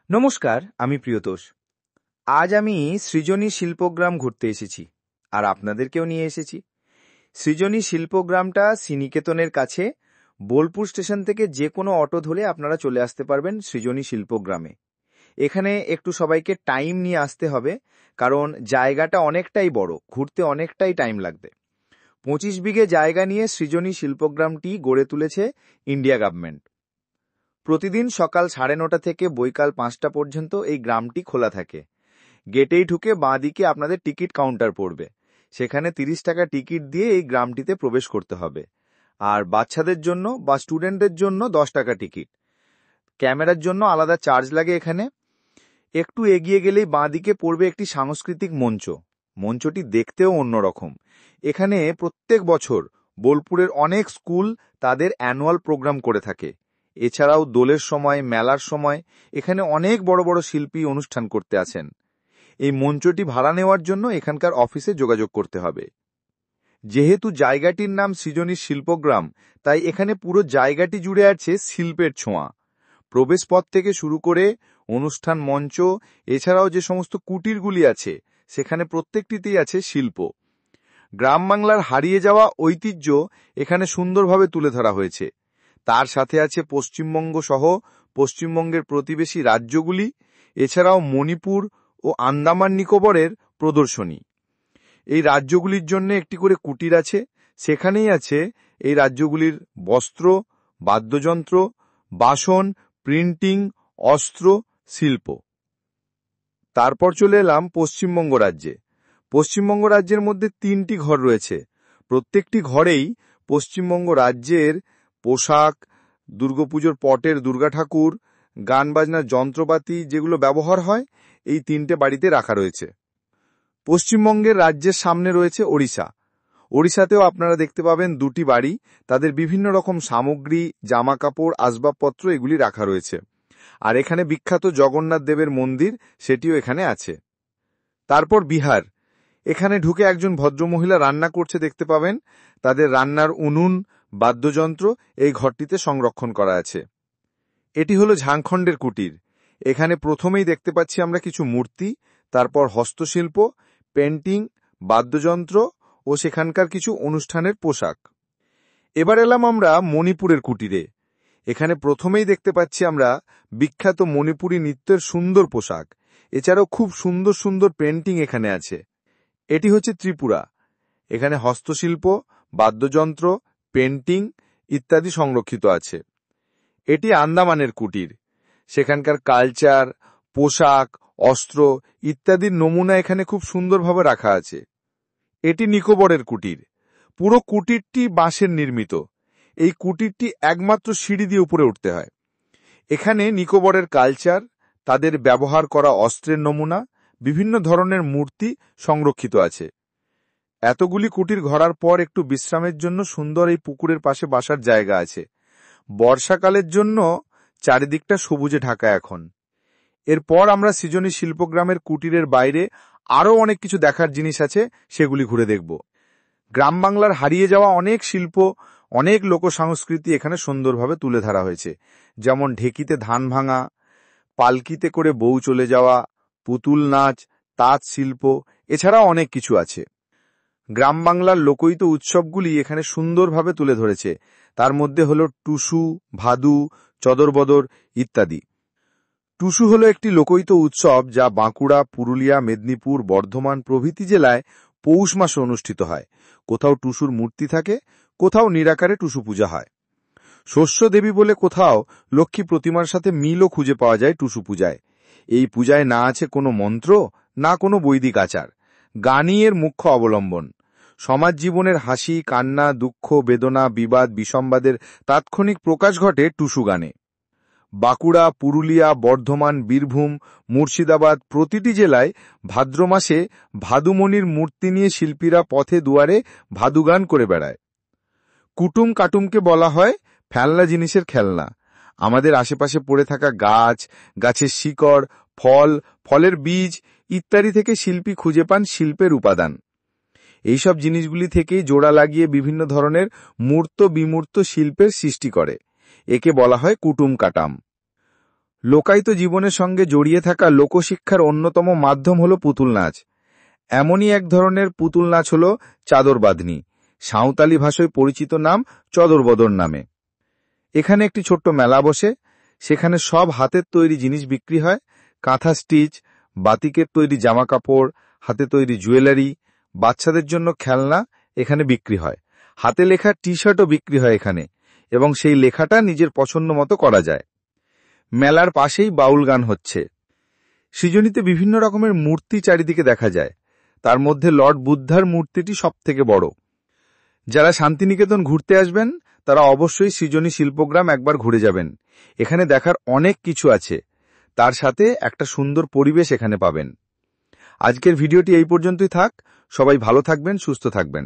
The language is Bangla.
নমস্কার, আমি প্রিয়তোষ। আজ আমি সৃজনী শিল্পগ্রাম ঘুরতে এসেছি, আর আপনাদেরকেও নিয়ে এসেছি। সৃজনী শিল্পগ্রামটা শ্রীনিকেতনের কাছে। বোলপুর স্টেশন থেকে যে কোনো অটো ধরে আপনারা চলে আসতে পারবেন সৃজনী শিল্পগ্রামে। এখানে একটু সবাইকে টাইম নিয়ে আসতে হবে, কারণ জায়গাটা অনেকটাই বড়, ঘুরতে অনেকটাই টাইম লাগবে। 25 বিঘে জায়গা নিয়ে সৃজনী শিল্পগ্রামটি গড়ে তুলেছে ইন্ডিয়া গভর্নমেন্ট। প্রতিদিন সকাল 9:30 থেকে বৈকাল 5টা পর্যন্ত এই গ্রামটি খোলা থাকে। গেটেই ঢুকে বাঁদিকে আপনাদের টিকিট কাউন্টার পড়বে, সেখানে 30 টাকা টিকিট দিয়ে এই গ্রামটিতে প্রবেশ করতে হবে। আর বাচ্চাদের জন্য বা স্টুডেন্টদের জন্য 10 টাকা টিকিট। ক্যামেরার জন্য আলাদা চার্জ লাগে এখানে। একটু এগিয়ে গেলেই বাঁদিকে পড়বে একটি সাংস্কৃতিক মঞ্চ। মঞ্চটি দেখতেও অন্যরকম। এখানে প্রত্যেক বছর বোলপুরের অনেক স্কুল তাদের অ্যানুয়াল প্রোগ্রাম করে থাকে। এছাড়াও দোলের সময়, মেলার সময় এখানে অনেক বড় বড় শিল্পী অনুষ্ঠান করতে আসেন। এই মঞ্চটি ভাড়া নেওয়ার জন্য এখানকার অফিসে যোগাযোগ করতে হবে। যেহেতু জায়গাটির নাম সৃজনী শিল্পগ্রাম, তাই এখানে পুরো জায়গাটি জুড়ে আছে শিল্পের ছোঁয়া। প্রবেশপথ থেকে শুরু করে অনুষ্ঠান মঞ্চ, এছাড়াও যে সমস্ত কুটিরগুলি আছে, সেখানে প্রত্যেকটিতেই আছে শিল্প। গ্রাম বাংলার হারিয়ে যাওয়া ঐতিহ্য এখানে সুন্দরভাবে তুলে ধরা হয়েছে। তার সাথে আছে পশ্চিমবঙ্গ সহ পশ্চিমবঙ্গের প্রতিবেশী রাজ্যগুলি, এছাড়াও মণিপুর ও আন্দামান নিকোবরের প্রদর্শনী। এই রাজ্যগুলির জন্য একটি করে কুটির আছে। সেখানেই আছে এই রাজ্যগুলির বস্ত্র, বাদ্যযন্ত্র, বাসন, প্রিন্টিং, অস্ত্র, শিল্প। তারপর চলে এলাম পশ্চিমবঙ্গ রাজ্যে। পশ্চিমবঙ্গ রাজ্যের মধ্যে 3টি ঘর রয়েছে। প্রত্যেকটি ঘরেই পশ্চিমবঙ্গ রাজ্যের পোশাক, দুর্গাপুজোর পটের দুর্গা ঠাকুর, গান বাজনার যন্ত্রপাতি যেগুলো ব্যবহার হয়, এই 3টে বাড়িতে রাখা রয়েছে। পশ্চিমবঙ্গের রাজ্যের সামনে রয়েছে ওড়িশা। ওড়িশাতেও আপনারা দেখতে পাবেন 2টি বাড়ি, তাদের বিভিন্ন রকম সামগ্রী, জামা কাপড়, আসবাবপত্র এগুলি রাখা রয়েছে। আর এখানে বিখ্যাত জগন্নাথ দেবের মন্দির, সেটিও এখানে আছে। তারপর বিহার। এখানে ঢুকে একজন ভদ্রমহিলা রান্না করছে দেখতে পাবেন। তাদের রান্নার উনুন, বাদ্যযন্ত্র এই ঘরটিতে সংরক্ষণ করা আছে। এটি হলো ঝাড়খণ্ডের কুটির। এখানে প্রথমেই দেখতে পাচ্ছি আমরা কিছু মূর্তি, তারপর হস্তশিল্প, পেন্টিং, বাদ্যযন্ত্র ও সেখানকার কিছু অনুষ্ঠানের পোশাক। এবার এলাম আমরা মণিপুরের কুটিরে। এখানে প্রথমেই দেখতে পাচ্ছি আমরা বিখ্যাত মণিপুরী নৃত্যের সুন্দর পোশাক। এছাড়াও খুব সুন্দর সুন্দর পেন্টিং এখানে আছে। এটি হচ্ছে ত্রিপুরা। এখানে হস্তশিল্প, বাদ্যযন্ত্র, পেন্টিং ইত্যাদি সংরক্ষিত আছে। এটি আন্দামানের কুটির। সেখানকার কালচার, পোশাক, অস্ত্র ইত্যাদির নমুনা এখানে খুব সুন্দরভাবে রাখা আছে। এটি নিকোবরের কুটির। পুরো কুটিরটি বাঁশের নির্মিত। এই কুটিরটি একমাত্র সিঁড়ি দিয়ে উপরে উঠতে হয়। এখানে নিকোবরের কালচার, তাদের ব্যবহার করা অস্ত্রের নমুনা, বিভিন্ন ধরনের মূর্তি সংরক্ষিত আছে। এতগুলি কুটির ঘোরার পর একটু বিশ্রামের জন্য সুন্দর এই পুকুরের পাশে বসার জায়গা আছে। বর্ষাকালের জন্য চারিদিকটা সবুজে ঢাকা এখন। এরপর আমরা সৃজনী শিল্পগ্রামের কুটিরের বাইরে আরও অনেক কিছু দেখার জিনিস আছে, সেগুলি ঘুরে দেখব। গ্রাম বাংলার হারিয়ে যাওয়া অনেক শিল্প, অনেক লোকসংস্কৃতি এখানে সুন্দরভাবে তুলে ধরা হয়েছে। যেমন ঢেকিতে ধান ভাঙা, পালকিতে করে বউ চলে যাওয়া, পুতুল নাচ, তাঁত শিল্প, এছাড়াও অনেক কিছু আছে। গ্রাম বাংলার লোকৈত উৎসবগুলি এখানে সুন্দরভাবে তুলে ধরেছে। তার মধ্যে হলো টুসু, ভাদু, চদরবদর ইত্যাদি। টুসু হলো একটি লোকৈত উৎসব যা বাঁকুড়া, পুরুলিয়া, মেদিনীপুর, বর্ধমান প্রভৃতি জেলায় পৌষ মাসে অনুষ্ঠিত হয়। কোথাও টুসুর মূর্তি থাকে, কোথাও নিরাকারে টুসু পূজা হয়। শস্য দেবী বলে কোথাও লক্ষ্মী প্রতিমার সাথে মিলও খুঁজে পাওয়া যায় টুসু পূজায়। এই পূজায় না আছে কোনো মন্ত্র, না কোনো বৈদিক আচার। গানই এর মুখ্য অবলম্বন। সমাজ জীবনের হাসি, কান্না, দুঃখ, বেদনা, বিবাদ, বিসম্বাদের তাৎক্ষণিক প্রকাশ ঘটে টুসু গানে। বাঁকুড়া, পুরুলিয়া, বর্ধমান, বীরভূম, মুর্শিদাবাদ প্রতিটি জেলায় ভাদ্র মাসে ভাদুমণির মূর্তি নিয়ে শিল্পীরা পথে দুয়ারে ভাদু গান করে বেড়ায়। কুটুম কাটুমকে বলা হয় ফেলনা জিনিসের খেলনা। আমাদের আশেপাশে পড়ে থাকা গাছ, গাছের শিকড়, ফল, ফলের বীজ ইত্যাদি থেকে শিল্পী খুঁজে পান শিল্পের উপাদান। এইসব জিনিসগুলি থেকেই জোড়া লাগিয়ে বিভিন্ন ধরনের মূর্ত বিমূর্ত শিল্পের সৃষ্টি করে। একে বলা হয় কুটুম কাটাম। লোকায়ত জীবনের সঙ্গে জড়িয়ে থাকা লোকশিক্ষার অন্যতম মাধ্যম হল পুতুল নাচ। এমনই এক ধরনের পুতুল নাচ হল চাদর বাঁধনি, সাঁওতালি ভাষায় পরিচিত নাম চদরবদর নামে। এখানে একটি ছোট্ট মেলা বসে, সেখানে সব হাতের তৈরি জিনিস বিক্রি হয়। কাঁথা স্টিচ, বাতিকের তৈরি জামা কাপড়, হাতে তৈরি জুয়েলারি, বাচ্চাদের জন্য খেলনা এখানে বিক্রি হয়। হাতে লেখা টি শার্টও বিক্রি হয় এখানে, এবং সেই লেখাটা নিজের পছন্দ মতো করা যায়। মেলার পাশেই বাউল গান হচ্ছে। সৃজনীতে বিভিন্ন রকমের মূর্তি চারিদিকে দেখা যায়, তার মধ্যে লর্ড বুদ্ধার মূর্তিটি সবথেকে বড়। যারা শান্তিনিকেতন ঘুরতে আসবেন তারা অবশ্যই সৃজনী শিল্পগ্রাম একবার ঘুরে যাবেন। এখানে দেখার অনেক কিছু আছে, তার সাথে একটা সুন্দর পরিবেশ এখানে পাবেন। আজকের ভিডিওটি এই পর্যন্তই থাক। সবাই ভালো থাকবেন, সুস্থ থাকবেন।